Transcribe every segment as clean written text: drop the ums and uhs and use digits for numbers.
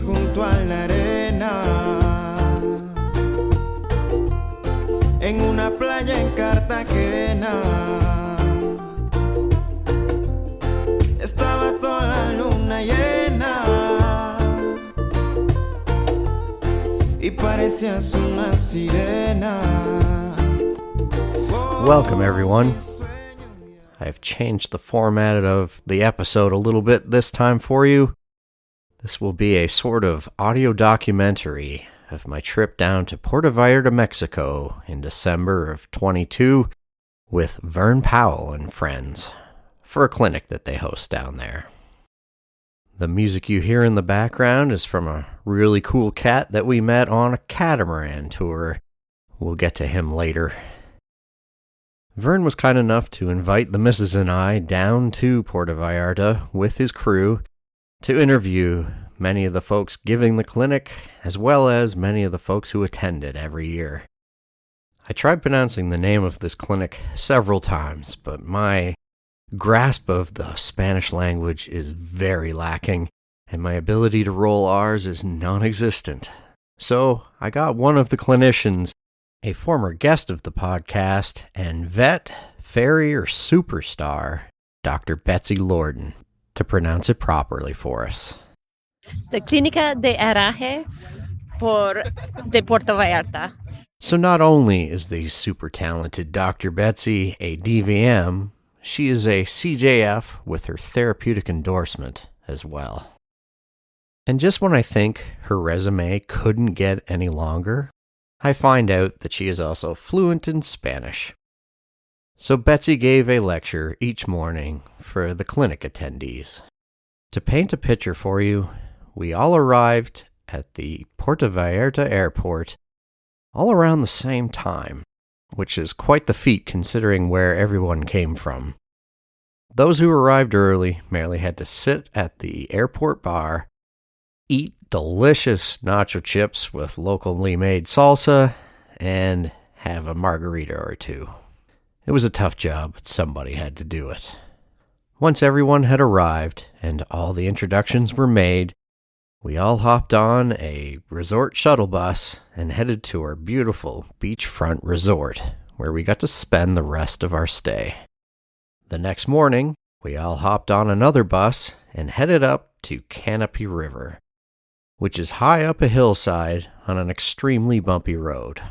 junto a la arena, en una playa en Cartagena. Estaba toda la luna llena y parecías una sirena. Welcome, everyone. I've changed the format of the episode a little bit this time for you. This will be a sort of audio documentary of my trip down to Puerto Vallarta, Mexico in December of 22 with Vern Powell and friends for a clinic that they host down there. The music you hear in the background is from a really cool cat that we met on a catamaran tour. We'll get to him later. Vern was kind enough to invite the missus and I down to Puerto Vallarta with his crew to interview many of the folks giving the clinic, as well as many of the folks who attend it every year. I tried pronouncing the name of this clinic several times, but my grasp of the Spanish language is very lacking, and my ability to roll R's is non-existent. So I got one of the clinicians, a former guest of the podcast and vet, farrier superstar, Dr. Betsy Lorden, to pronounce it properly for us. It's the Clinica de Herraje de Puerto Vallarta. So not only is the super talented Dr. Betsy a DVM, she is a CJF with her therapeutic endorsement as well. And just when I think her resume couldn't get any longer, I find out that she is also fluent in Spanish. So Betsy gave a lecture each morning for the clinic attendees. To paint a picture for you, we all arrived at the Puerto Vallarta airport all around the same time, which is quite the feat considering where everyone came from. Those who arrived early merely had to sit at the airport bar, eat delicious nacho chips with locally made salsa, and have a margarita or two. It was a tough job, but somebody had to do it. Once everyone had arrived and all the introductions were made, we all hopped on a resort shuttle bus and headed to our beautiful beachfront resort, where we got to spend the rest of our stay. The next morning, we all hopped on another bus and headed up to Canopy River, which is high up a hillside on an extremely bumpy road.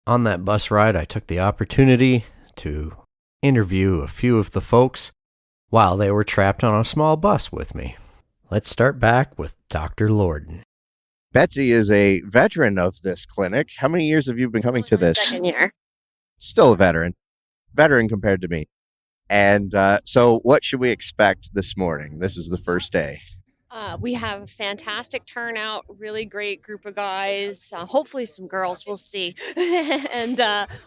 On that bus ride, I took the opportunity to interview a few of the folks while they were trapped on a small bus with me. Let's start back with Dr. Lorden. Betsy is a veteran of this clinic. How many years have you been coming to this? Second year. Still a veteran. Veteran compared to me. And so what should we expect this morning? This is the first day. We have a fantastic turnout, really great group of guys, hopefully some girls, we'll see. And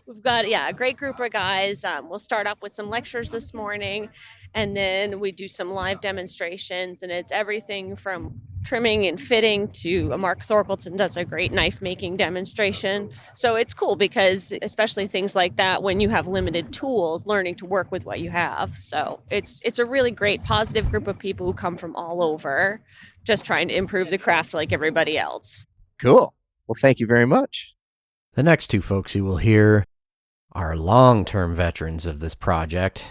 we've got, a great group of guys. We'll start off with some lectures this morning, and then we do some live demonstrations, and it's everything from trimming and fitting to Mark Thorkelton does a great knife making demonstration. So it's cool because especially things like that, when you have limited tools, learning to work with what you have. So it's a really great positive group of people who come from all over, just trying to improve the craft like everybody else. Cool. Well, thank you very much. The next two folks you will hear are long-term veterans of this project,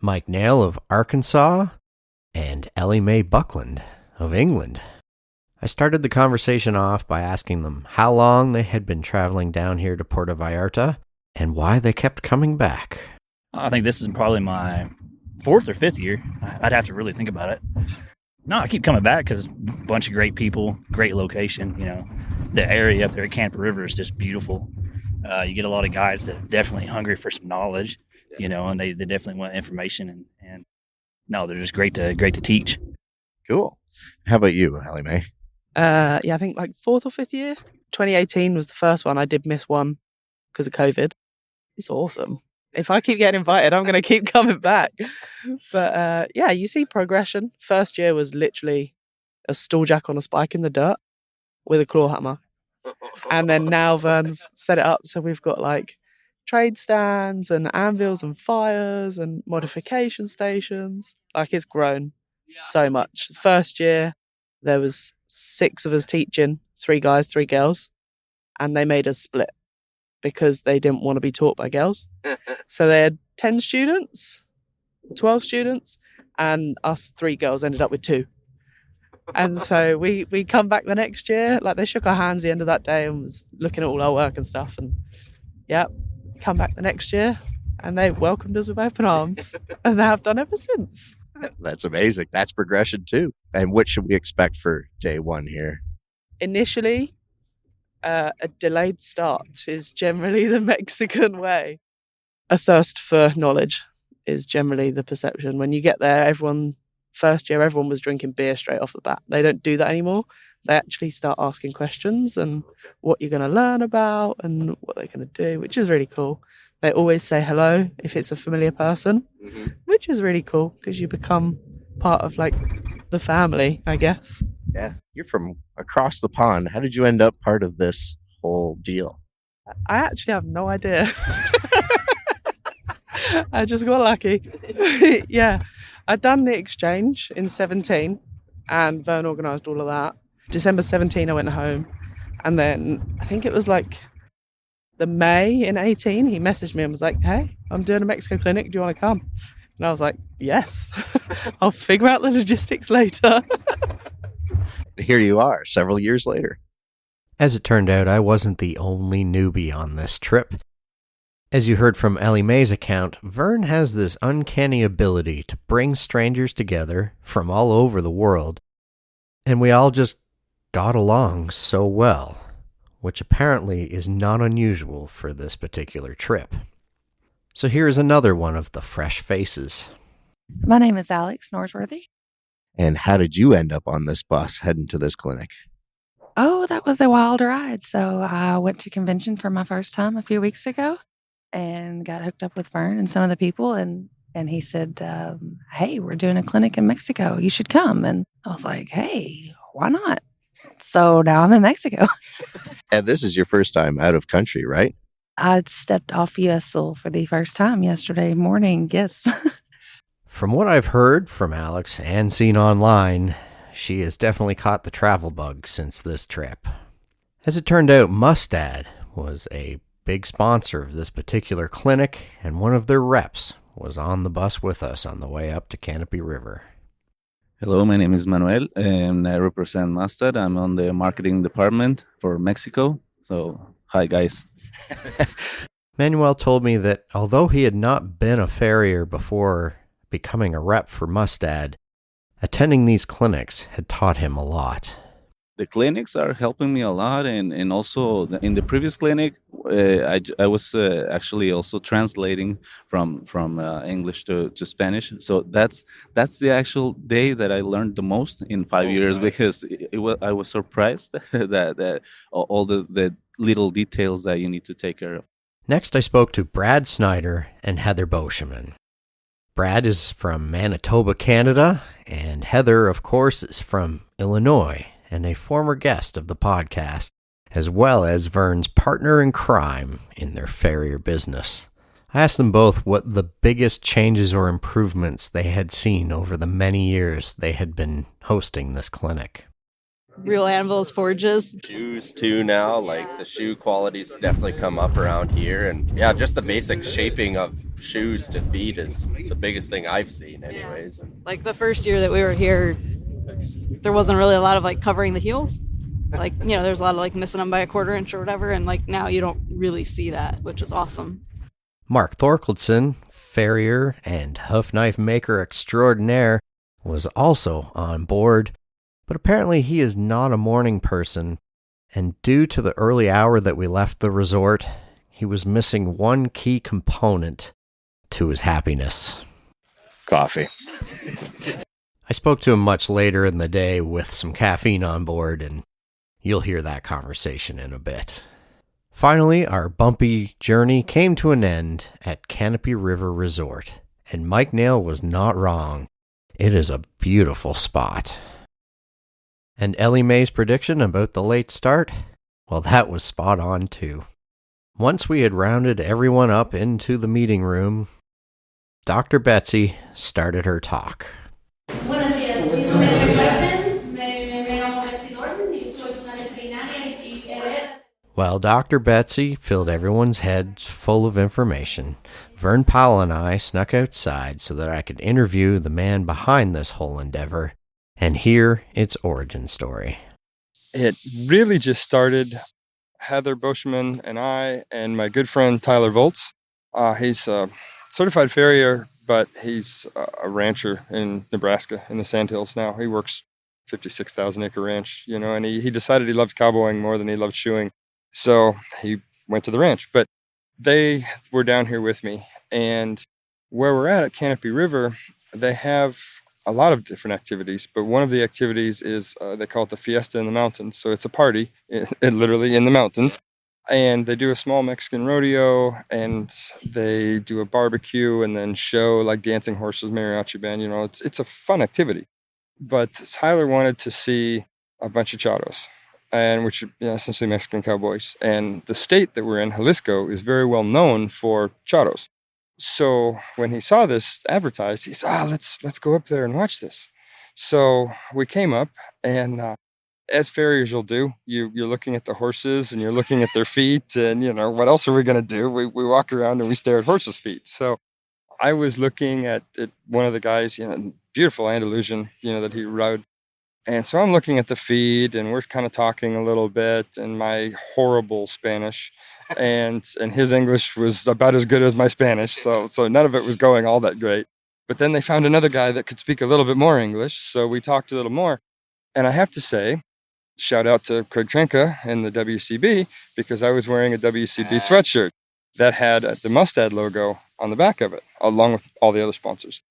Mike Nail of Arkansas and Ellie Mae Buckland of England. I started the conversation off by asking them how long they had been traveling down here to Puerto Vallarta and why they kept coming back. I think this is probably my fourth or fifth year. I'd have to really think about it. No, I keep coming back because a bunch of great people, great location. You know, the area up there at Canopy River is just beautiful. You get a lot of guys that are definitely hungry for some knowledge, you know, and they definitely want information and no, they're just great to teach. Cool. How about you, Ellie Mae? I think like fourth or fifth year. 2018 was the first one. I did miss one because of COVID. It's awesome. If I keep getting invited, I'm going to keep coming back. But you see progression. First year was literally a stool jack on a spike in the dirt with a claw hammer. And then now Vern's set it up. So we've got like trade stands and anvils and fires and modification stations. Like it's grown so much. First year, there was 6 of us teaching, 3 guys, 3 girls, and they made us split because they didn't want to be taught by girls. So they had 10 students, 12 students, and us 3 girls ended up with 2. And so we come back the next year, like they shook our hands the end of that day and was looking at all our work and stuff. And yeah, come back the next year and they welcomed us with open arms, and they have done ever since. That's amazing. That's progression too. And what should we expect for day 1 here? Initially, a delayed start is generally the Mexican way. A thirst for knowledge is generally the perception. When you get there, first year, everyone was drinking beer straight off the bat. They don't do that anymore. They actually start asking questions and what you're going to learn about and what they're going to do, which is really cool. They always say hello if it's a familiar person, which is really cool because you become part of like the family, I guess. Yeah. You're from across the pond. How did you end up part of this whole deal? I actually have no idea. I just got lucky. Yeah. I'd done the exchange in 17 and Vern organised all of that. December 17, I went home. And then I think it was like the May in 18, he messaged me and was like, hey, I'm doing a Mexico clinic. Do you want to come? And I was like, yes. I'll figure out the logistics later. Here you are, several years later. As it turned out, I wasn't the only newbie on this trip. As you heard from Ellie Mae's account, Vern has this uncanny ability to bring strangers together from all over the world, and we all just got along so well, which apparently is not unusual for this particular trip. So here's another one of the fresh faces. My name is Alex Norsworthy. And how did you end up on this bus heading to this clinic? Oh, that was a wild ride. So I went to convention for my first time a few weeks ago and got hooked up with Vern and some of the people. And he said, hey, we're doing a clinic in Mexico. You should come. And I was like, hey, why not? So now I'm in Mexico. And this is your first time out of country, right? I stepped off U.S. soil for the first time yesterday morning. Yes. From what I've heard from Alex and seen online, she has definitely caught the travel bug since this trip. As it turned out, Mustad was a big sponsor of this particular clinic, and one of their reps was on the bus with us on the way up to Canopy River. Hello, my name is Manuel, and I represent Mustad. I'm on the marketing department for Mexico. So, hi, guys. Manuel told me that although he had not been a farrier before becoming a rep for Mustad, attending these clinics had taught him a lot. The clinics are helping me a lot, and also in the previous clinic, I was actually also translating from English to Spanish. So that's the actual day that I learned the most in 5 years, because I was surprised that all the little details that you need to take care of. Next, I spoke to Brad Snyder and Heather Boscheman. Brad is from Manitoba, Canada, and Heather, of course, is from Illinois, and a former guest of the podcast, as well as Vern's partner in crime in their farrier business. I asked them both what the biggest changes or improvements they had seen over the many years they had been hosting this clinic. Real anvils, forges. Shoes too now, like the shoe quality's definitely come up around here, and yeah, just the basic shaping of shoes to feet is the biggest thing I've seen anyways. Like the first year that we were here, there wasn't really a lot of like covering the heels. Like, you know, there's a lot of like missing them by a quarter inch or whatever, and like now you don't really see that, which is awesome. Mark Thorkeldsen, farrier and hoof knife maker extraordinaire, was also on board. But apparently he is not a morning person, and due to the early hour that we left the resort, he was missing one key component to his happiness. Coffee. I spoke to him much later in the day with some caffeine on board, and you'll hear that conversation in a bit. Finally, our bumpy journey came to an end at Canopy River Resort, and Mike Nail was not wrong. It is a beautiful spot. And Ellie Mae's prediction about the late start? Well, that was spot on too. Once we had rounded everyone up into the meeting room, Dr. Betsy started her talk. Buenos días. Mi nombre es Verne. Me Well, Dr. Betsy filled everyone's heads full of information. Vern Powell and I snuck outside so that I could interview the man behind this whole endeavor and hear its origin story. It really just started Heather Bushman and I and my good friend Tyler Volz. He's a certified farrier, but he's a rancher in Nebraska in the Sandhills now. He works 56,000 acre ranch, and he decided he loved cowboying more than he loved shoeing. So he went to the ranch, but they were down here with me. And where we're at Canopy River, they have a lot of different activities, but one of the activities is they call it the Fiesta in the Mountains. So it's a party, literally in the mountains. And they do a small Mexican rodeo, and they do a barbecue, and then show like dancing horses, mariachi band. It's a fun activity. But Tyler wanted to see a bunch of charros, and which essentially Mexican cowboys. And the state that we're in, Jalisco, is very well known for charros. So when he saw this advertised, he said, let's go up there and watch this. So we came up, and as farriers will do, you're looking at the horses and you're looking at their feet, and what else are we going to do? We walk around and we stare at horses' feet. So I was looking at one of the guys, beautiful Andalusian, that he rode. And so I'm looking at the feed, and we're kind of talking a little bit, and my horrible Spanish, and his English was about as good as my Spanish. So none of it was going all that great. But then they found another guy that could speak a little bit more English. So we talked a little more. And I have to say, shout out to Craig Trenka and the WCB, because I was wearing a WCB sweatshirt that had the Mustad logo on the back of it, along with all the other sponsors.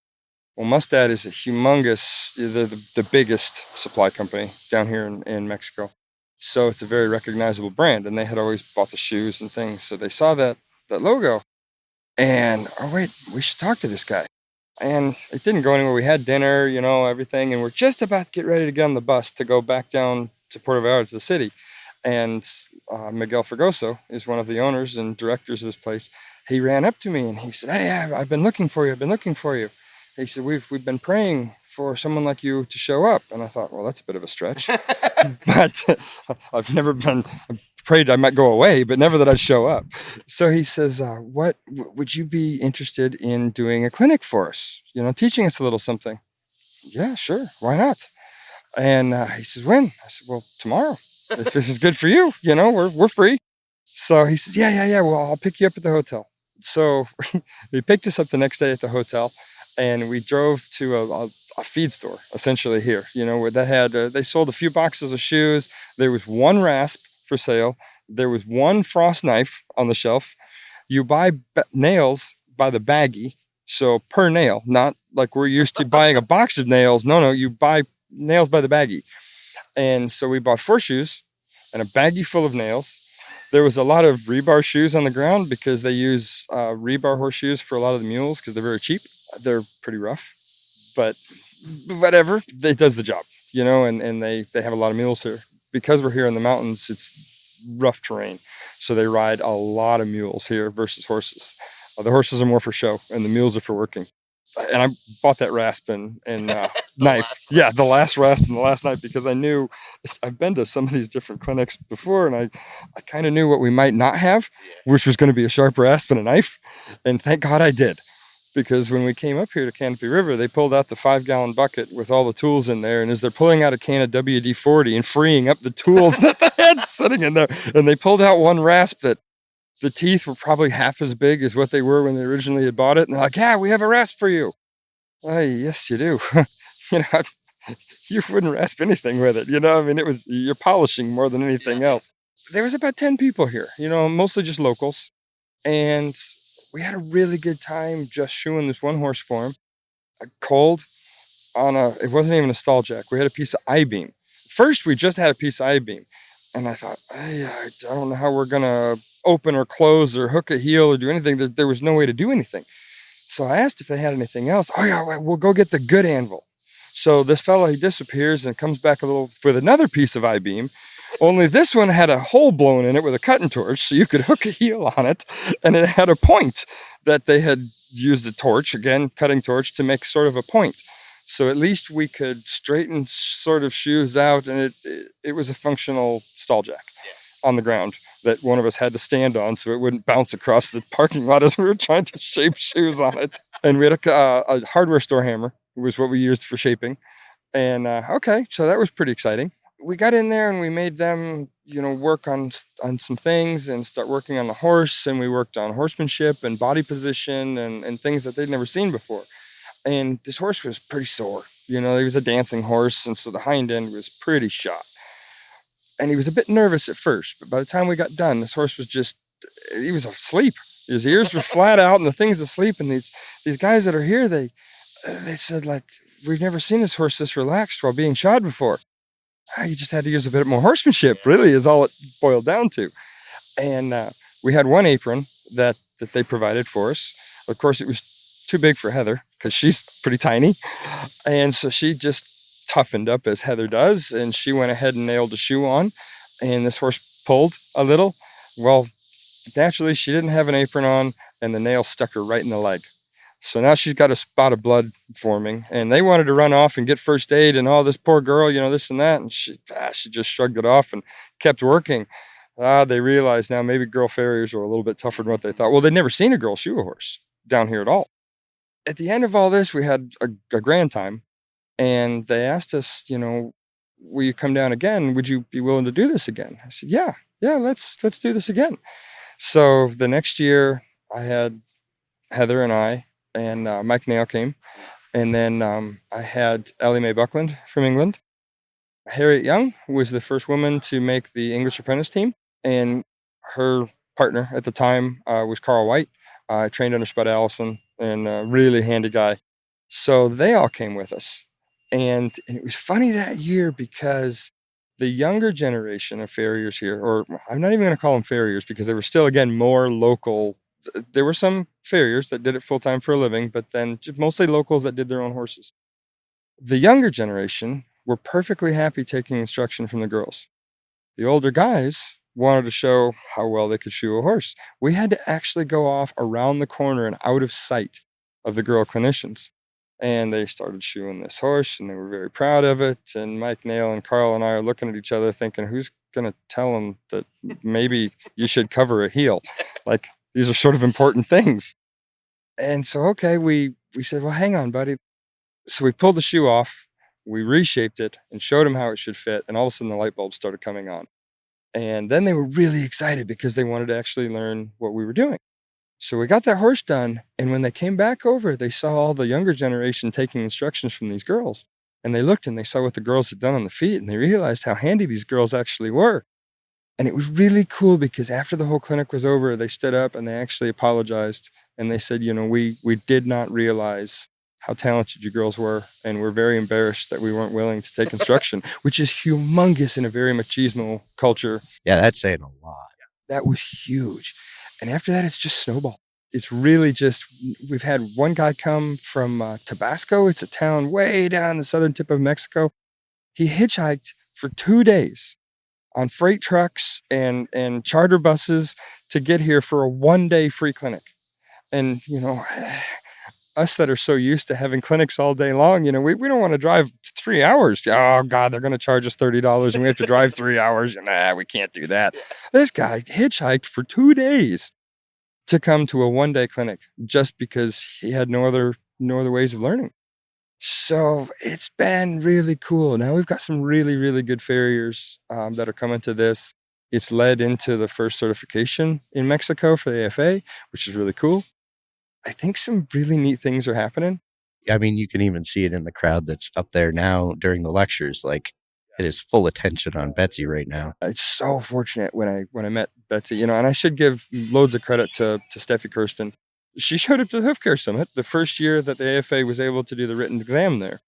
Well, Mustad is a humongous, the biggest supply company down here in Mexico. So it's a very recognizable brand, and they had always bought the shoes and things. So they saw that logo, and, oh, wait, we should talk to this guy. And it didn't go anywhere. We had dinner, everything, and we're just about to get ready to get on the bus to go back down to Puerto Vallarta, to the city. And Miguel Fregoso is one of the owners and directors of this place. He ran up to me and he said, "Hey, I've been looking for you. He said, we've been praying for someone like you to show up." And I thought, well, that's a bit of a stretch. But I've prayed I might go away, but never that I'd show up. So he says, what would you be interested in doing a clinic for us? Teaching us a little something. Yeah, sure. Why not? And he says, when? I said, well, tomorrow. If this is good for you, we're free. So he says, yeah. Well, I'll pick you up at the hotel. So he picked us up the next day at the hotel, and we drove to a feed store, essentially here, where that had, they sold a few boxes of shoes. There was one rasp for sale. There was one frost knife on the shelf. You buy nails by the baggie. So per nail, not like we're used to buying a box of nails. No, you buy nails by the baggie. And so we bought 4 shoes and a baggie full of nails. There was a lot of rebar shoes on the ground because they use rebar horseshoes for a lot of the mules because they're very cheap. They're pretty rough, but whatever, it does the job, and they have a lot of mules here. Because we're here in the mountains, it's rough terrain. So they ride a lot of mules here versus horses. The horses are more for show and the mules are for working. And I bought that rasp and knife. Yeah, the last rasp and the last knife, because I knew I've been to some of these different clinics before, and I kind of knew what we might not have, which was going to be a sharp rasp and a knife. And thank God I did. Because when we came up here to Canopy River, they pulled out the 5-gallon bucket with all the tools in there. And as they're pulling out a can of WD-40 and freeing up the tools that they had sitting in there, and they pulled out one rasp that the teeth were probably half as big as what they were when they originally had bought it. And they're like, "Yeah, we have a rasp for you." Yes, you do. You wouldn't rasp anything with it. You're polishing more than anything else. There was about 10 people here, mostly just locals. And we had a really good time just shoeing this one horse for him. Cold on it wasn't even a stall jack. We had a piece of I-beam. First, we just had a piece of I-beam. And I thought, hey, I don't know how we're going to open or close or hook a heel or do anything. There was no way to do anything. So I asked if they had anything else. Oh, yeah, we'll go get the good anvil. So this fellow, he disappears and comes back a little with another piece of I-beam. Only this one had a hole blown in it with a cutting torch, so you could hook a heel on it, and it had a point that they had used a torch, again, cutting torch, to make sort of a point. So at least we could straighten sort of shoes out, and it was a functional stall jack. on the ground that one of us had to stand on so it wouldn't bounce across the parking lot as we were trying to shape shoes on it. And we had a hardware store hammer, was what we used for shaping. And okay, so that was pretty exciting. We got in there and we made them, work on some things and start working on the horse. And we worked on horsemanship and body position and things that they'd never seen before. And this horse was pretty sore. He was a dancing horse, and so the hind end was pretty shot. And he was a bit nervous at first, but by the time we got done, this horse was he was asleep. His ears were flat out and the thing's asleep. And these guys that are here, they said, like, we've never seen this horse this relaxed while being shod before. You just had to use a bit more horsemanship, really, is all it boiled down to. And we had one apron that they provided for us. Of course, it was too big for Heather because she's pretty tiny. And so she just toughened up as Heather does, and she went ahead and nailed a shoe on, and this horse pulled a little. Well, naturally, she didn't have an apron on, and the nail stuck her right in the leg. So now she's got a spot of blood forming, and they wanted to run off and get first aid, and this poor girl, this and that, and she just shrugged it off and kept working. They realized now maybe girl farriers were a little bit tougher than what they thought. Well, they'd never seen a girl shoe a horse down here at all. At the end of all this, we had a grand time, and they asked us, will you come down again? Would you be willing to do this again? I said, yeah, let's do this again. So the next year, I had Heather and I, and Mike Nail came. And then I had Ellie Mae Buckland from England. Harriet Young was the first woman to make the English apprentice team. And her partner at the time was Carl White. I trained under Spud Allison, and a really handy guy. So they all came with us. And it was funny that year because the younger generation of farriers here, or I'm not even going to call them farriers because they were still, again, more local. There were some farriers that did it full-time for a living, but then just mostly locals that did their own horses. The younger generation were perfectly happy taking instruction from the girls. The older guys wanted to show how well they could shoe a horse. We had to actually go off around the corner and out of sight of the girl clinicians. And they started shoeing this horse, and they were very proud of it. And Mike Nail and Carl and I are looking at each other thinking, who's going to tell them that maybe you should cover a heel? Like, these are sort of important things. And so, okay, we said, well, hang on, buddy. So we pulled the shoe off, we reshaped it, and showed them how it should fit. And all of a sudden, the light bulbs started coming on. And then they were really excited because they wanted to actually learn what we were doing. So we got that horse done, and when they came back over, they saw all the younger generation taking instructions from these girls. And they looked and they saw what the girls had done on the feet, and they realized how handy these girls actually were. And it was really cool because after the whole clinic was over, they stood up and they actually apologized. And they said, we did not realize how talented you girls were, and we're very embarrassed that we weren't willing to take instruction, which is humongous in a very machismo culture. Yeah, that's saying a lot. That was huge. And after that, it's just snowballed. It's really just, we've had one guy come from Tabasco. It's a town way down the southern tip of Mexico. He hitchhiked for 2 days on freight trucks and charter buses to get here for a 1-day free clinic. And, us that are so used to having clinics all day long, we don't want to drive 3 hours. Oh, God, they're going to charge us $30 and we have to drive 3 hours. Nah, we can't do that. This guy hitchhiked for 2 days to come to a 1-day clinic just because he had no other ways of learning. So it's been really cool. Now we've got some really, really good farriers that are coming to this. It's led into the first certification in Mexico for the AFA, which is really cool. I think some really neat things are happening. I mean, you can even see it in the crowd that's up there now during the lectures. Like, it is full attention on Betsy right now. It's so fortunate when I met Betsy, and I should give loads of credit to Steffi Kirsten. She showed up to the Hoof Care Summit the first year that the AFA was able to do the written exam there.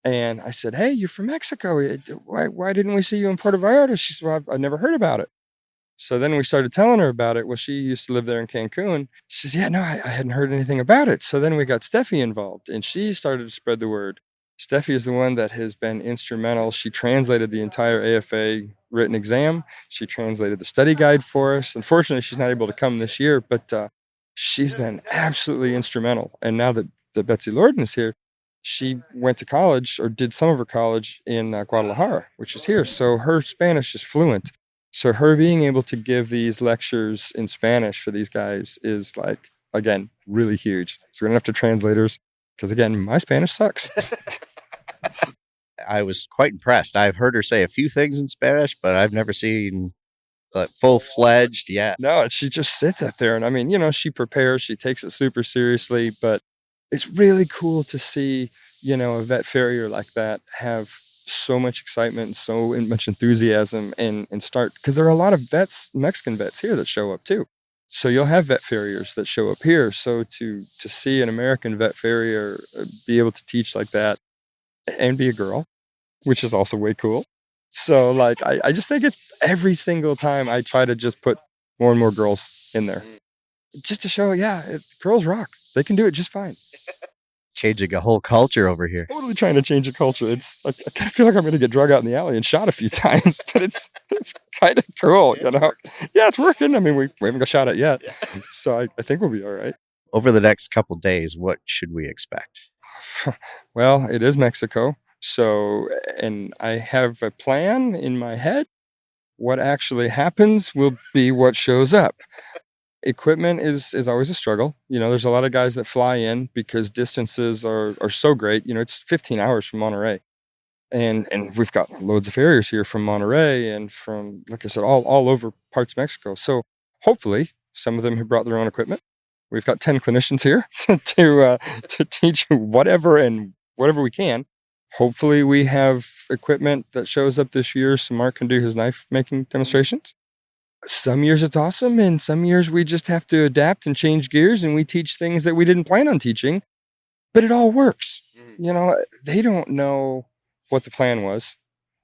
And I said, hey, you're from Mexico. Why didn't we see you in Puerto Vallarta? She said, well, I've never heard about it. So then we started telling her about it. Well, she used to live there in Cancun. She says, yeah, no, I hadn't heard anything about it. So then we got Steffi involved, and she started to spread the word. Steffi is the one that has been instrumental. She translated the entire AFA written exam. She translated the study guide for us. Unfortunately, she's not able to come this year, but she's been absolutely instrumental. And now that Betsy Lorden is here, she went to college, or did some of her college in Guadalajara, which is here. So her Spanish is fluent. So her being able to give these lectures in Spanish for these guys is like, again, really huge. So we don't have to translators because, again, my Spanish sucks. I was quite impressed. I've heard her say a few things in Spanish, but I've never seen full-fledged yet. No, she just sits up there. And I mean, she prepares, she takes it super seriously, but it's really cool to see, a vet farrier like that have so much excitement and so much enthusiasm and start, because there are a lot of vets, Mexican vets here that show up too. So you'll have vet farriers that show up here. So to see an American vet farrier be able to teach like that and be a girl, which is also way cool. So like, I just think it's every single time I try to just put more and more girls in there just to show, girls rock. They can do it just fine. Changing a whole culture over here. Totally trying to change a culture. It's I kind of feel like I'm going to get drug out in the alley and shot a few times, but it's kind of cool, Yeah, it's working. I mean, we haven't got shot at yet, so I think we'll be all right. Over the next couple days, what should we expect? Well, it is Mexico, so and I have a plan in my head. What actually happens will be what shows up. Equipment is always a struggle. There's a lot of guys that fly in because distances are so great. It's 15 hours from Monterey. And we've got loads of farriers here from Monterey and from, like I said, all over parts of Mexico. So hopefully some of them have brought their own equipment. We've got 10 clinicians here to teach whatever we can. Hopefully we have equipment that shows up this year so Mark can do his knife making demonstrations. Some years it's awesome, and some years we just have to adapt and change gears, and we teach things that we didn't plan on teaching, but it all works. They don't know what the plan was,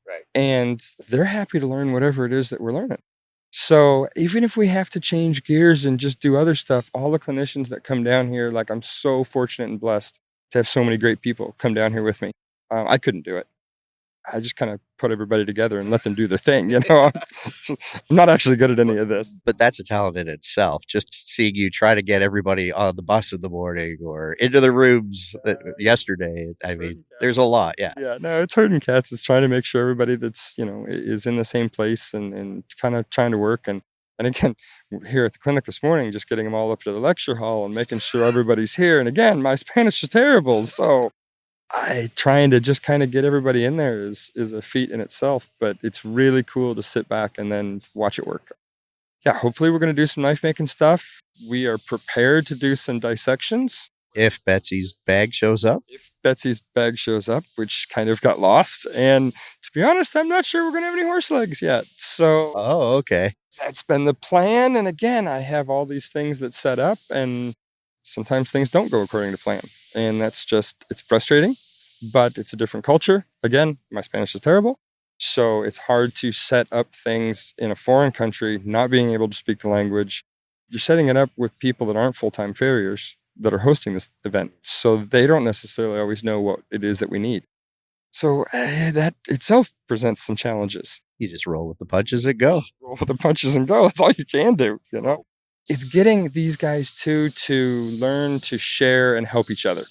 right? And they're happy to learn whatever it is that we're learning. So even if we have to change gears and just do other stuff, all the clinicians that come down here, like I'm so fortunate and blessed to have so many great people come down here with me. I couldn't do it. I just kind of put everybody together and let them do their thing. I'm not actually good at any of this. But that's a talent in itself. Just seeing you try to get everybody on the bus in the morning or into the rooms yesterday. I mean, there's a lot. Yeah. Yeah. No, it's herding cats. It's trying to make sure everybody that's, is in the same place and kind of trying to work. And again, here at the clinic this morning, just getting them all up to the lecture hall and making sure everybody's here. And again, my Spanish is terrible. So trying to just kind of get everybody in there is a feat in itself, but it's really cool to sit back and then watch it work. Yeah, hopefully we're going to do some knife making stuff. We are prepared to do some dissections. If Betsy's bag shows up? If Betsy's bag shows up, which kind of got lost. And to be honest, I'm not sure we're going to have any horse legs yet. So, oh, okay. That's been the plan. And again, I have all these things that set up, and sometimes things don't go according to plan. And that's it's frustrating, but it's a different culture. Again, my Spanish is terrible. So it's hard to set up things in a foreign country, not being able to speak the language. You're setting it up with people that aren't full-time farriers that are hosting this event. So they don't necessarily always know what it is that we need. So that itself presents some challenges. You just roll with the punches and go. Roll with the punches and go. That's all you can do, It's getting these guys to learn to share and help each other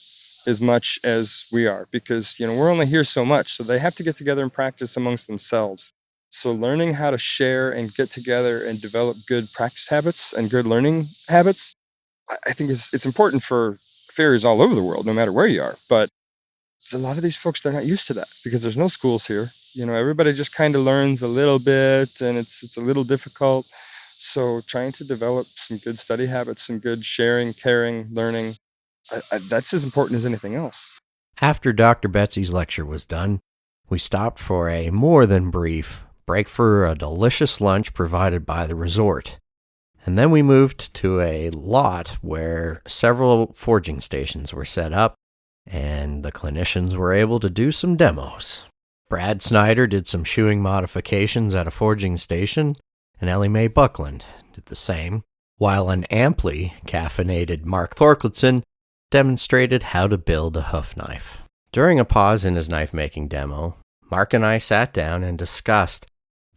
as much as we are, because, we're only here so much. So they have to get together and practice amongst themselves. So learning how to share and get together and develop good practice habits and good learning habits, I think it's important for farriers all over the world, no matter where you are. But a lot of these folks, they're not used to that because there's no schools here. Everybody just kind of learns a little bit, and it's a little difficult. So trying to develop some good study habits, some good sharing, caring, learning, that's as important as anything else. After Dr. Betsy's lecture was done, we stopped for a more than brief break for a delicious lunch provided by the resort. And then we moved to a lot where several forging stations were set up, and the clinicians were able to do some demos. Brad Snyder did some shoeing modifications at a forging station, and Ellie Mae Buckland did the same, while an amply caffeinated Mark Thorkelson demonstrated how to build a hoof knife. During a pause in his knife-making demo, Mark and I sat down and discussed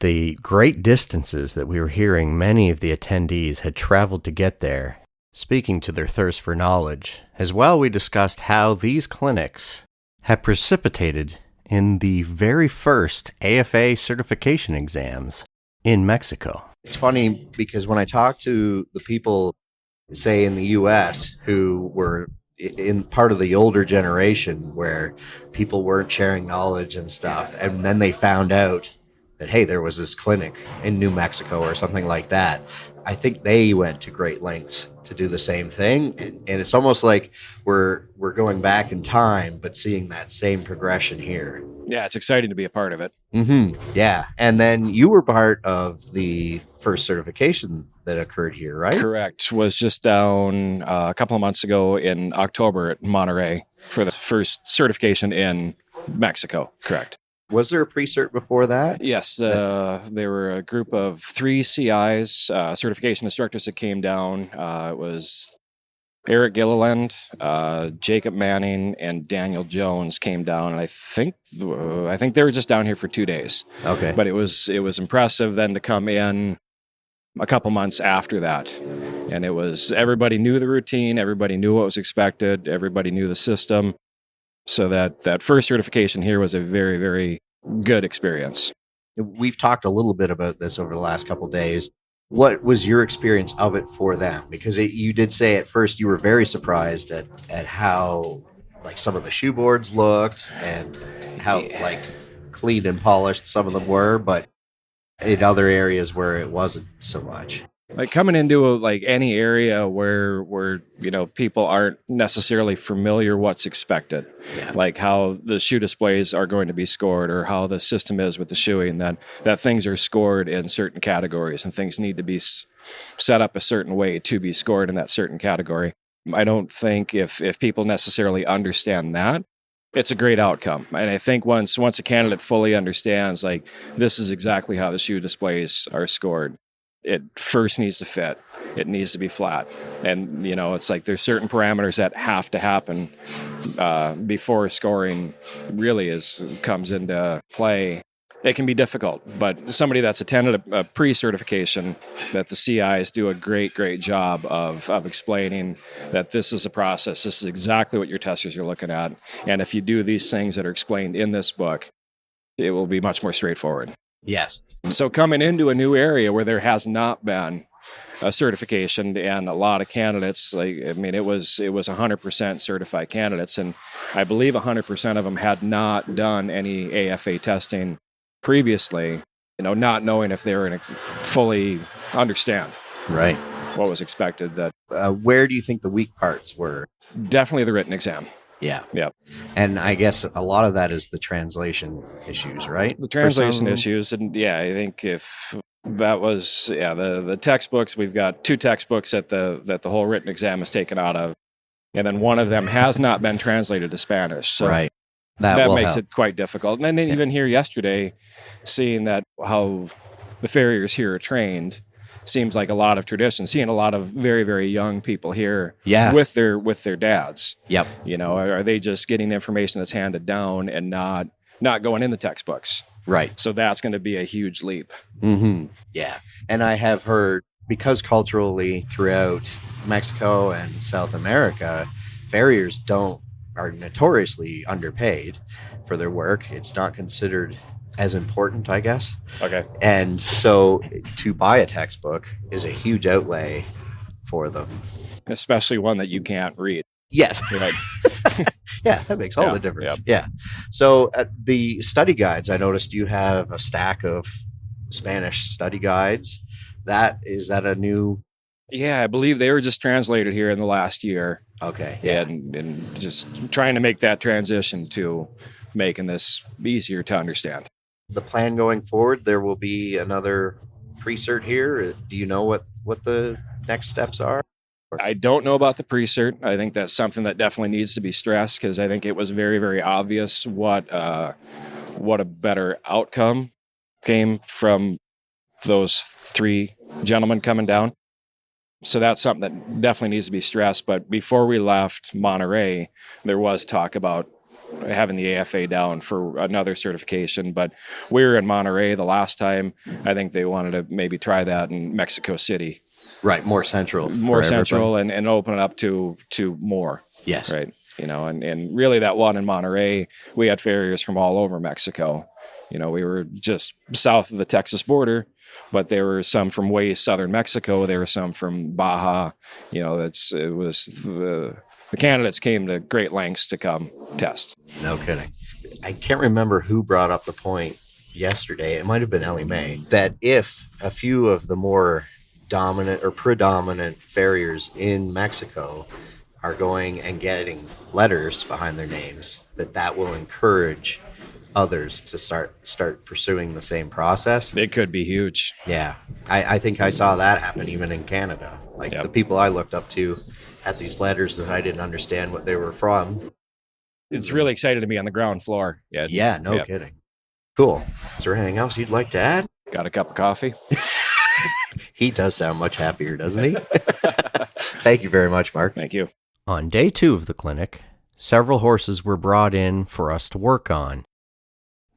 the great distances that we were hearing many of the attendees had traveled to get there, speaking to their thirst for knowledge. As well, we discussed how these clinics had precipitated in the very first AFA certification exams in Mexico. It's funny because when I talk to the people, say in the US, who were in part of the older generation where people weren't sharing knowledge and stuff, and then they found out that, hey, there was this clinic in New Mexico or something like that, I think they went to great lengths to do the same thing. And it's almost like we're going back in time, but seeing that same progression here. Yeah, it's exciting to be a part of it. Yeah. And then you were part of the first certification that occurred here, right? Correct. Was just down a couple of months ago in October at Monterey for the first certification in Mexico. Correct. Was there a pre-cert before that? Yes, there were a group of 3 CIs, certification instructors that came down. It was Eric Gilliland, Jacob Manning, and Daniel Jones came down, and I think they were just down here for 2 days. Okay. But it was impressive then to come in a couple months after that, and it was everybody knew the routine, everybody knew what was expected, everybody knew the system. So that first certification here was a very, very good experience. We've talked a little bit about this over the last couple of days. What was your experience of it for them? Because you did say at first you were very surprised at how like some of the shoe boards looked and how like clean and polished some of them were, but in other areas where it wasn't so much. Like coming into any area where people aren't necessarily familiar what's expected, like how the shoe displays are going to be scored or how the system is with the shoeing, that things are scored in certain categories and things need to be set up a certain way to be scored in that certain category. I don't think if people necessarily understand that, it's a great outcome. And I think once a candidate fully understands, like, this is exactly how the shoe displays are scored, it first needs to fit. It needs to be flat. And, it's like there's certain parameters that have to happen before scoring really comes into play. It can be difficult, but somebody that's attended a pre-certification, that the CIs do a great, great job of explaining that this is a process. This is exactly what your testers are looking at. And if you do these things that are explained in this book, it will be much more straightforward. Yes. So coming into a new area where there has not been a certification and a lot of candidates, it was 100% certified candidates. And I believe 100% of them had not done any AFA testing previously, not knowing if they were going to fully understand right what was expected. That where do you think the weak parts were? Definitely the written exam. Yeah. Yep. And I guess a lot of that is the translation issues, right? The translation issues. And I think if that was, the textbooks, we've got 2 textbooks that the whole written exam is taken out of. And then one of them has not been translated to Spanish. So right. That makes it quite difficult. And then even here yesterday, seeing that how the farriers here are trained, seems like a lot of tradition. Seeing a lot of very, very young people here with their dads. Yep. Are they just getting information that's handed down and not going in the textbooks? Right. So that's going to be a huge leap. Mm-hmm. Yeah. And I have heard, because culturally throughout Mexico and South America, farriers are notoriously underpaid for their work. It's not considered as important, I guess. Okay. And so to buy a textbook is a huge outlay for them. Especially one that you can't read. Yes. Right. Yeah, that makes all the difference. Yeah. So the study guides, I noticed you have a stack of Spanish study guides. Is that a new? Yeah, I believe they were just translated here in the last year. Okay. Yeah. And just trying to make that transition to making this easier to understand. The plan going forward, there will be another pre-cert here. Do you know what the next steps are? I don't know about the pre-cert. I think that's something that definitely needs to be stressed, because I think it was very, very obvious what a better outcome came from those 3 gentlemen coming down. So that's something that definitely needs to be stressed. But before we left Monterey, there was talk about having the AFA down for another certification, but we were in Monterey the last time. I think they wanted to maybe try that in Mexico City. Right, more central and open it up to more. Yes. Right. And really that one in Monterey, we had farriers from all over Mexico. We were just south of the Texas border, but there were some from way southern Mexico. There were some from Baja. The candidates came to great lengths to come test. No kidding. I can't remember who brought up the point yesterday. It might have been Ellie Mae, that if a few of the more dominant or predominant farriers in Mexico are going and getting letters behind their names, that will encourage others to start pursuing the same process. It could be huge. Yeah. I think I saw that happen even in Canada. Like the people I looked up to had these letters that I didn't understand what they were from. It's really exciting to be on the ground floor. Yeah, no kidding. Cool. Is there anything else you'd like to add? Got a cup of coffee? He does sound much happier, doesn't he? Thank you very much, Mark. Thank you. On day 2 of the clinic, several horses were brought in for us to work on.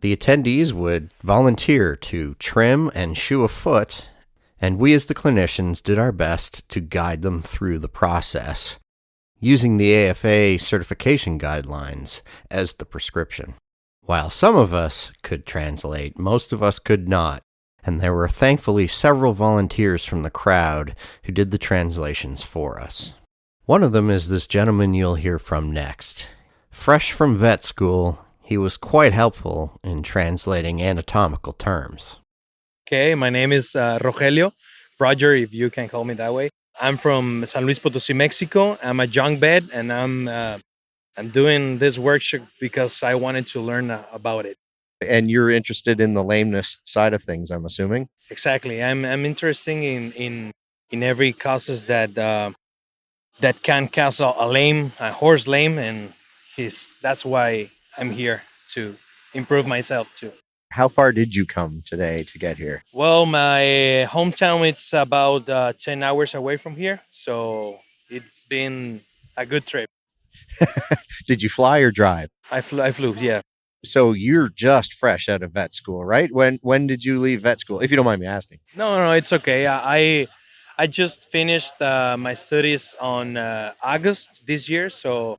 The attendees would volunteer to trim and shoe a foot, and we as the clinicians did our best to guide them through the process, using the AFA certification guidelines as the prescription. While some of us could translate, most of us could not, and there were thankfully several volunteers from the crowd who did the translations for us. One of them is this gentleman you'll hear from next. Fresh from vet school, he was quite helpful in translating anatomical terms. Okay, my name is Rogelio, Roger, if you can call me that way. I'm from San Luis Potosí, Mexico. I'm a young vet, and I'm doing this workshop because I wanted to learn about it. And you're interested in the lameness side of things, I'm assuming? Exactly. I'm interested in every causes that can cause a horse lame, and that's why I'm here, to improve myself too. How far did you come today to get here? Well, my hometown, it's about 10 hours away from here, so it's been a good trip. Did you fly or drive? I flew, yeah. So you're just fresh out of vet school, right? When did you leave vet school, if you don't mind me asking? No, it's okay. I just finished my studies on August this year, so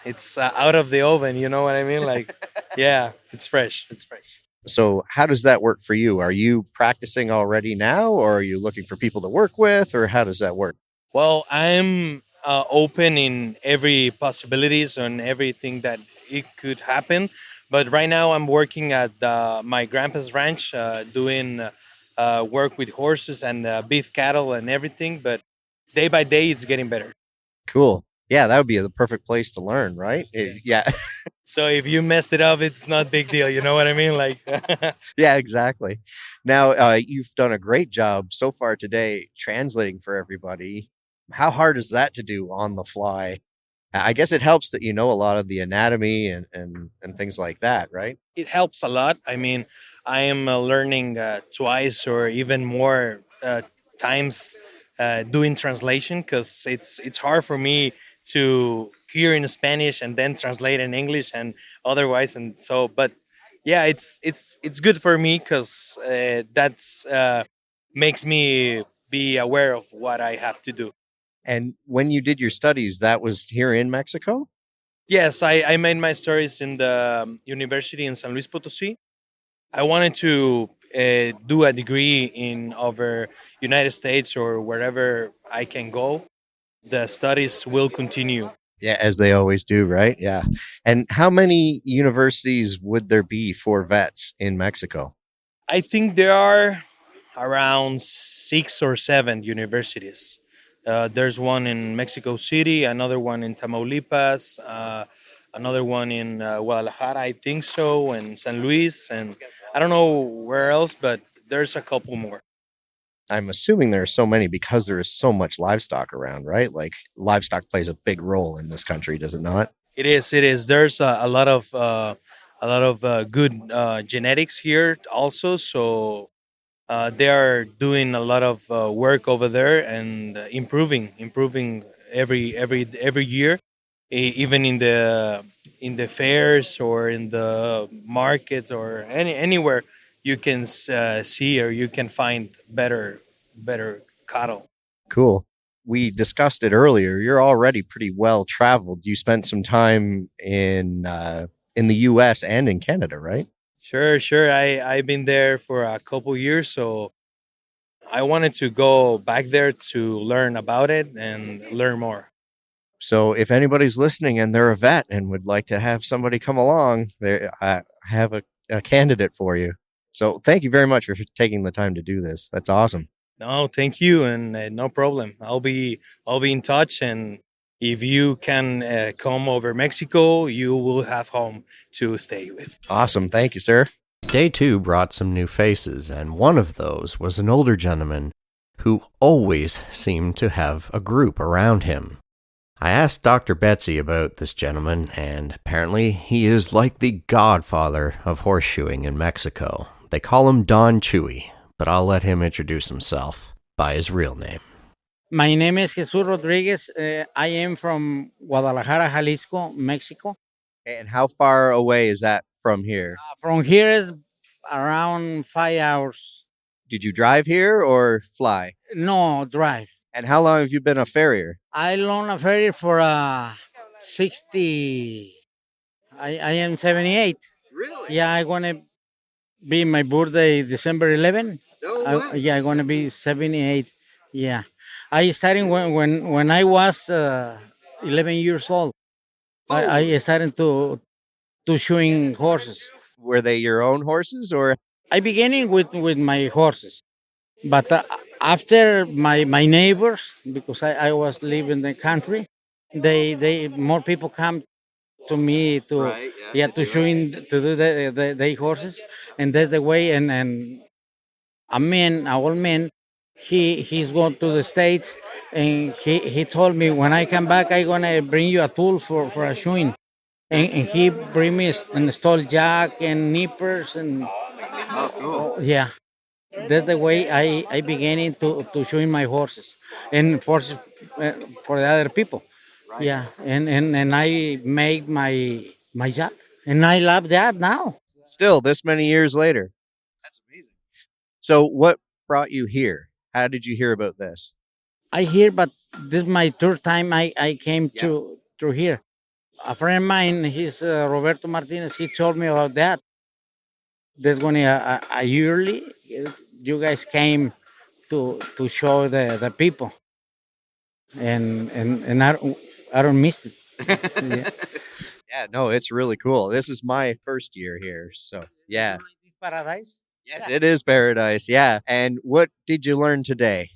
it's out of the oven, you know what I mean? Like, yeah, it's fresh. It's fresh. So how does that work for you? Are you practicing already now, or are you looking for people to work with, or how does that work? Well, I'm open in every possibilities and everything that it could happen. But right now I'm working at my grandpa's ranch, doing work with horses and beef cattle and everything. But day by day, it's getting better. Cool. Yeah, that would be the perfect place to learn, right? Yeah. So if you messed it up, it's not a big deal. You know what I mean? Like, yeah, exactly. Now, you've done a great job so far today translating for everybody. How hard is that to do on the fly? I guess it helps that you know a lot of the anatomy and things like that, right? It helps a lot. I mean, I am learning twice or even more times doing translation, because it's hard for me to hear in Spanish and then translate in English and otherwise. And so, but yeah, it's good for me, because that's makes me be aware of what I have to do. And when you did your studies, that was here in Mexico? Yes, I made my studies in the university in San Luis Potosí. I wanted to do a degree in over United States or wherever I can go. The studies will continue. Yeah, as they always do, right? Yeah. And how many universities would there be for vets in Mexico? I think there are around 6 or 7 universities. There's one in Mexico City, another one in Tamaulipas, another one in Guadalajara, I think so, and San Luis, and I don't know where else, but there's a couple more. I'm assuming there are so many because there is so much livestock around, right? Like livestock plays a big role in this country, does it not? It is. There's a lot of good genetics here also, so they are doing a lot of work over there and improving every year, even in the fairs or in the markets or anywhere you can see or you can find better cattle. Cool. We discussed it earlier. You're already pretty well traveled. You spent some time in the U.S. and in Canada, right? Sure. I've been there for a couple years, so I wanted to go back there to learn about it and learn more. So if anybody's listening and they're a vet and would like to have somebody come along, I have a candidate for you. So thank you very much for taking the time to do this. That's awesome. No, thank you, and no problem. I'll be in touch, and if you can come over Mexico, you will have home to stay with. Awesome. Thank you, sir. Day 2 brought some new faces, and one of those was an older gentleman who always seemed to have a group around him. I asked Dr. Betsy about this gentleman, and apparently he is like the godfather of horseshoeing in Mexico. They call him Don Chewy, but I'll let him introduce himself by his real name. My name is Jesus Rodriguez. I am from Guadalajara, Jalisco, Mexico. And how far away is that from here? From here is around 5 hours. Did you drive here or fly? No, drive. And how long have you been a farrier? I loan a ferry for 60. I am 78. Really? Yeah, I'm gonna be my birthday December 11. I'm gonna be 78. Yeah, I started when I was 11 years old. I started to shoeing horses. Were they your own horses or? I beginning with my horses, but after my neighbors, because I was living in the country, they more people come to me to to showing to do the horses, and that's the way. And an old man, he's going to the States, and he told me when I come back I gonna bring you a tool for a shoeing, and he bring me an install jack and nippers and yeah. That's the way I began to showing my horses and horses for the other people. Yeah, and I made my job, and I love that now. Still, this many years later. That's amazing. So what brought you here? How did you hear about this? I hear, but this is my third time I came to here. A friend of mine, he's Roberto Martinez. He told me about that. There's going to a yearly. You guys came to show the people, and I don't miss it. Yeah. Yeah, no, it's really cool. This is my first year here, so yeah. This paradise. Yes, it is paradise. Yeah. And what did you learn today?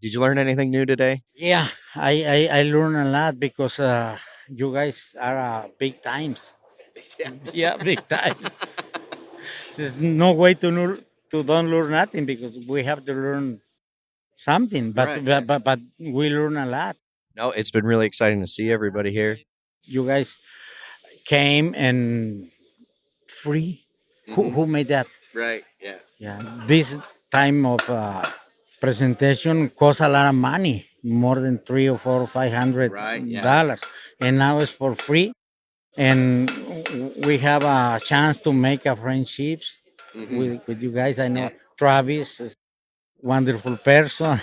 Did you learn anything new today? Yeah, I learned a lot because you guys are big times. Yeah, big times. There's no way to don't learn nothing because we have to learn something. But but we learn a lot. No, it's been really exciting to see everybody here. You guys came and free. Who made that? Right. Yeah. Yeah. This time of presentation costs a lot of money, more than $300 or $500, and now it's for free. And we have a chance to make a friendships with you guys. I know Travis is a wonderful person.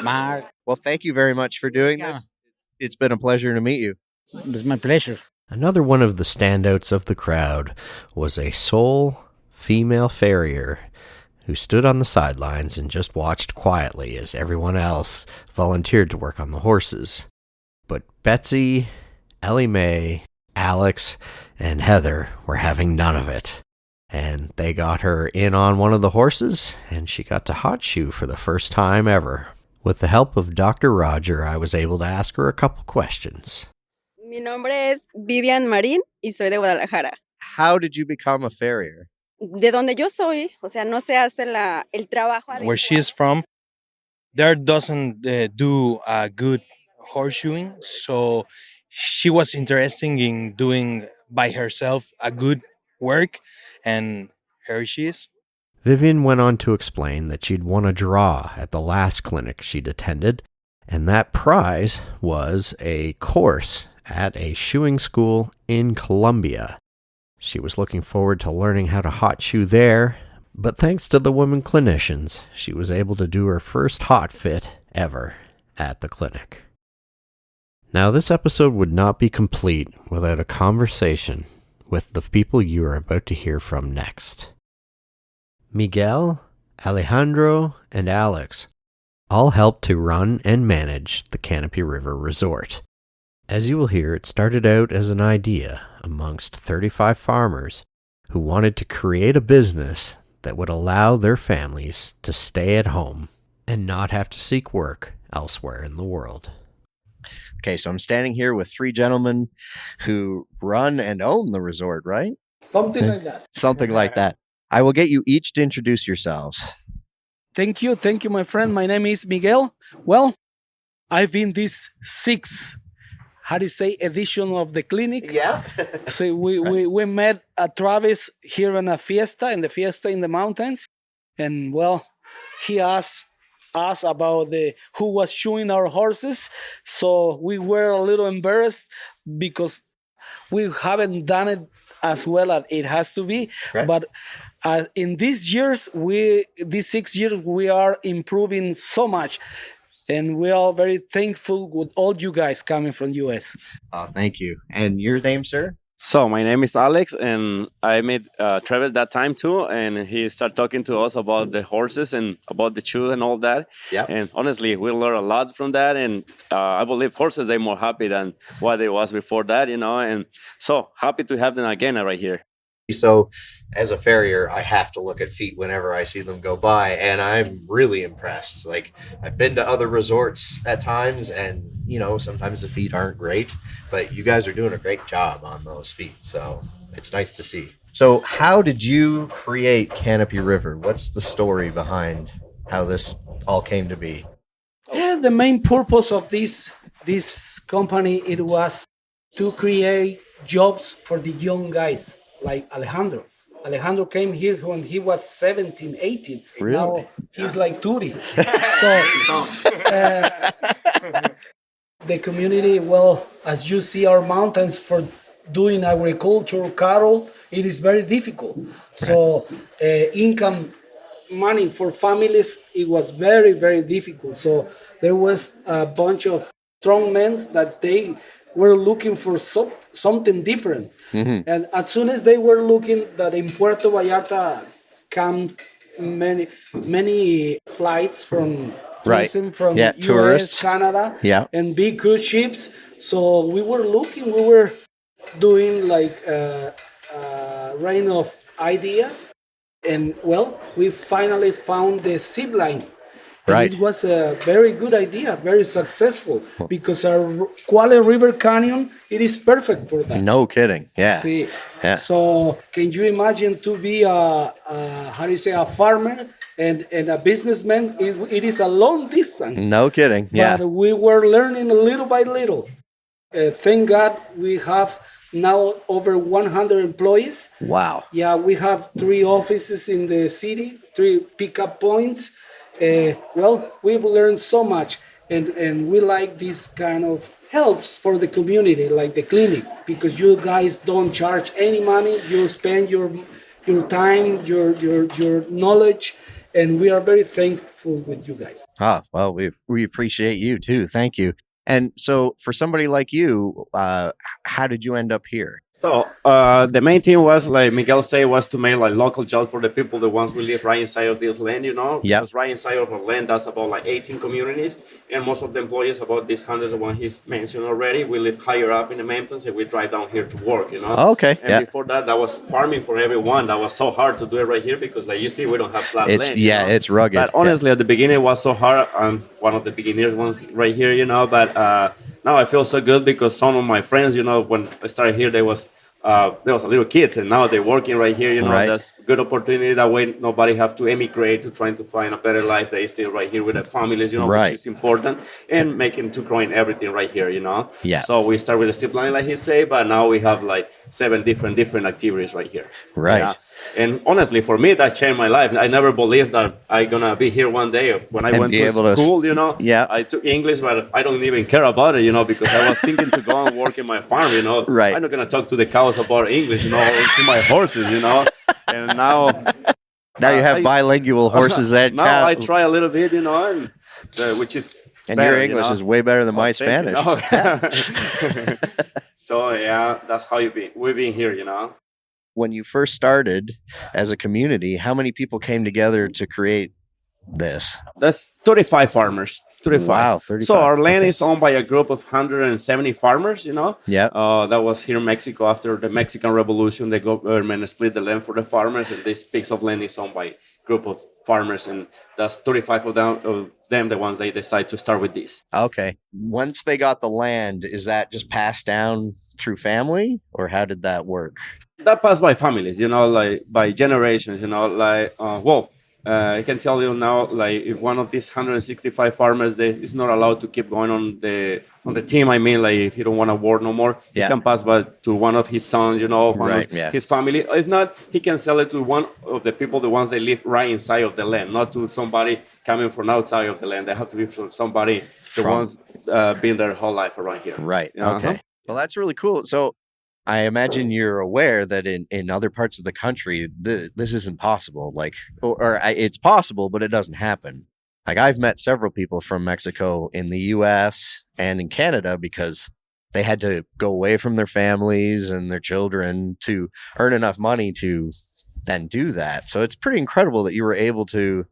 Mark. Well, thank you very much for doing this. It's been a pleasure to meet you. It's my pleasure. Another one of the standouts of the crowd was a sole female farrier who stood on the sidelines and just watched quietly as everyone else volunteered to work on the horses. But Betsy, Ellie Mae, Alex, and Heather were having none of it. And they got her in on one of the horses, and she got to hot shoe for the first time ever. With the help of Dr. Roger, I was able to ask her a couple questions. Mi nombre es Vivian Marín y soy de Guadalajara. How did you become a farrier? De donde yo soy, o sea, no se hace el trabajo. Where she is from, there doesn't do good horseshoeing, so she was interested in doing by herself a good work, and here she is. Vivian went on to explain that she'd won a draw at the last clinic she'd attended, and that prize was a course at a shoeing school in Colombia. She was looking forward to learning how to hot shoe there, but thanks to the women clinicians, she was able to do her first hot fit ever at the clinic. Now, this episode would not be complete without a conversation with the people you are about to hear from next. Miguel, Alejandro, and Alex all helped to run and manage the Canopy River Resort. As you will hear, it started out as an idea amongst 35 farmers who wanted to create a business that would allow their families to stay at home and not have to seek work elsewhere in the world. Okay, so I'm standing here with three gentlemen who run and own the resort, right? Something like that. Something like that. I will get you each to introduce yourselves. Thank you, my friend. My name is Miguel. Well, I've been this sixth, edition of the clinic. Yeah. So we met Travis here in the fiesta in the mountains, and well, he asked us about who was shoeing our horses. So we were a little embarrassed because we haven't done it as well as it has to be. Right. But in these 6 years, we are improving so much. And we are very thankful with all you guys coming from US. Thank you. And your name, sir? So my name is Alex, and I met Travis that time too, and he started talking to us about the horses and about the shoe and all that. Yeah. And honestly, we learned a lot from that, and I believe horses are more happy than what it was before that, and so happy to have them again right here. So as a farrier, I have to look at feet whenever I see them go by, and I'm really impressed. Like, I've been to other resorts at times, and sometimes the feet aren't great, but you guys are doing a great job on those feet, so it's nice to see. So how did you create Canopy River? What's the story behind how this all came to be? Yeah, the main purpose of this company, it was to create jobs for the young guys like Alejandro. Alejandro came here when he was 17, 18. Really? Now he's like 30. The community, well, as you see our mountains for doing agriculture, cattle, it is very difficult. So income, money for families, it was very, very difficult. So there was a bunch of strong men that they were looking for something different. Mm-hmm. And as soon as they were looking that in Puerto Vallarta come many flights from US, tourists, Canada, and big cruise ships. So we were doing like a rain of ideas. And well, we finally found the zip line. Right. It was a very good idea, very successful, because our Quale River Canyon, it is perfect for that. No kidding. Yeah. See, yeah. So can you imagine to be a farmer and a businessman? It is a long distance. No kidding. Yeah. But we were learning little by little. Thank God we have now over 100 employees. Wow. Yeah, we have 3 offices in the city, 3 pickup points. Well, we've learned so much, and we like this kind of helps for the community, like the clinic, because you guys don't charge any money. You spend your time, your knowledge, and we are very thankful with you guys. Well, we appreciate you too. Thank you. And so for somebody like you, how did you end up here? So the main thing was, like Miguel said, was to make like local jobs for the people, the ones we live right inside of this land, Yep. Because right inside of our land, that's about like 18 communities, and most of the employees, about these hundreds of one he's mentioned already, we live higher up in the mountains, and we drive down here to work, Okay. And before that was farming for everyone. That was so hard to do it right here because, like you see, we don't have flat land. It's rugged. But honestly, at the beginning, it was so hard. I'm one of the beginners ones right here, But now I feel so good because some of my friends, when I started here, there was a little kids, and now they're working right here. Right. That's a good opportunity. That way, nobody have to emigrate to trying to find a better life. They stay right here with their families, Right. which is important, and making to growing everything right here, Yeah. So we start with a zip line, like he say, but now we have like 7 different activities right here. Right. Yeah? And honestly, for me, that changed my life. I never believed that I'm gonna be here one day. When I went to school, Yeah. I took English, but I don't even care about it, because I was thinking to go and work in my farm, Right. I'm not gonna talk to the cows about English, or to my horses, And now you have bilingual horses and now cows. I try a little bit, and which is and better, your English is way better than my Spanish. So yeah, that's how we've been here, you know. When you first started as a community, how many people came together to create this? That's 35 farmers. 35. Wow, 35. So our land Okay. is owned by a group of 170 farmers, you know. Yeah. That was here in Mexico after the Mexican Revolution. The government split the land for the farmers, and this piece of land is owned by a group of farmers, and that's 35 of them, the ones they decide to start with this. Okay. Once they got the land, is that just passed down through family, or how did that work? That passed by families, you know, like by generations, you know, like, I can tell you now, like, if one of these 165 farmers is not allowed to keep going on the team, I mean, like, if he don't want to work no more, he can pass by to one of his sons, you know, his family. If not, he can sell it to one of the people, the ones that live right inside of the land, not to somebody coming from outside of the land. They have to be from somebody, the ones been their whole life around here. Right. Uh-huh. Okay. Well, that's really cool. So I imagine you're aware that in other parts of the country, this isn't possible. Like, it's possible, but it doesn't happen. Like, I've met several people from Mexico in the U.S. and in Canada because they had to go away from their families and their children to earn enough money to then do that. So it's pretty incredible that you were able to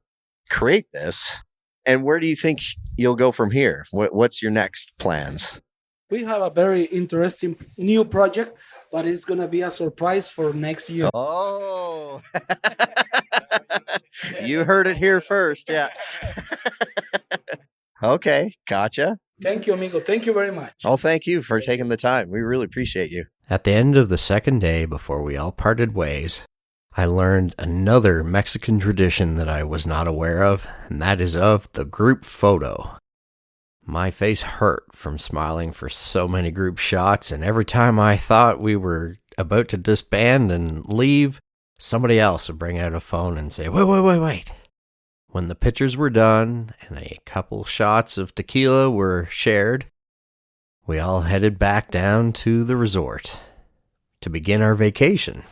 create this. And where do you think you'll go from here? What's your next plans? We have a very interesting new project, but it's going to be a surprise for next year. Oh, you heard it here first. Yeah. Okay. Gotcha. Thank you, amigo. Thank you very much. Oh, thank you for taking the time. We really appreciate you. At the end of the second day before we all parted ways, I learned another Mexican tradition that I was not aware of, and that is of the group photo. My face hurt from smiling for so many group shots, and every time I thought we were about to disband and leave, somebody else would bring out a phone and say, wait. When the pictures were done and a couple shots of tequila were shared, we all headed back down to the resort to begin our vacation.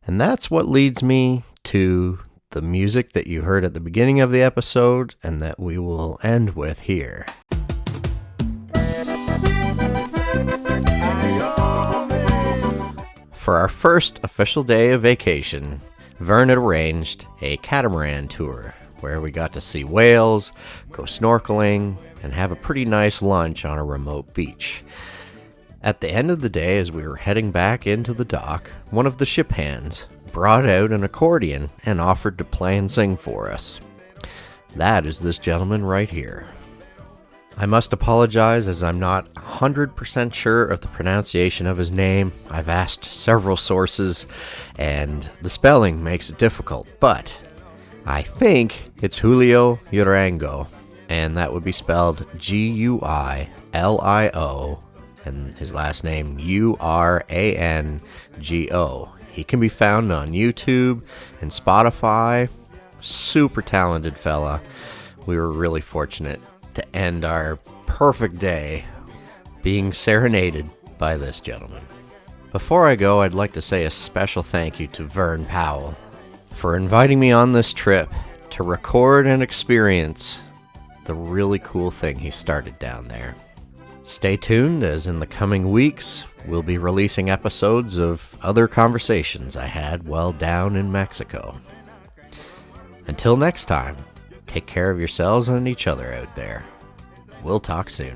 And that's what leads me to the music that you heard at the beginning of the episode and that we will end with here. For our first official day of vacation, Vern had arranged a catamaran tour where we got to see whales, go snorkeling, and have a pretty nice lunch on a remote beach. At the end of the day, as we were heading back into the dock, one of the ship hands brought out an accordion and offered to play and sing for us. That is this gentleman right here. I must apologize as I'm not 100% sure of the pronunciation of his name. I've asked several sources and the spelling makes it difficult, but I think it's Julio Urango, and that would be spelled Guilio, and his last name Urango. He can be found on YouTube and Spotify. Super talented fella. We were really fortunate to end our perfect day being serenaded by this gentleman. Before I go, I'd like to say a special thank you to Vern Powell for inviting me on this trip to record and experience the really cool thing he started down there. Stay tuned, as in the coming weeks, we'll be releasing episodes of other conversations I had while down in Mexico. Until next time, take care of yourselves and each other out there. We'll talk soon.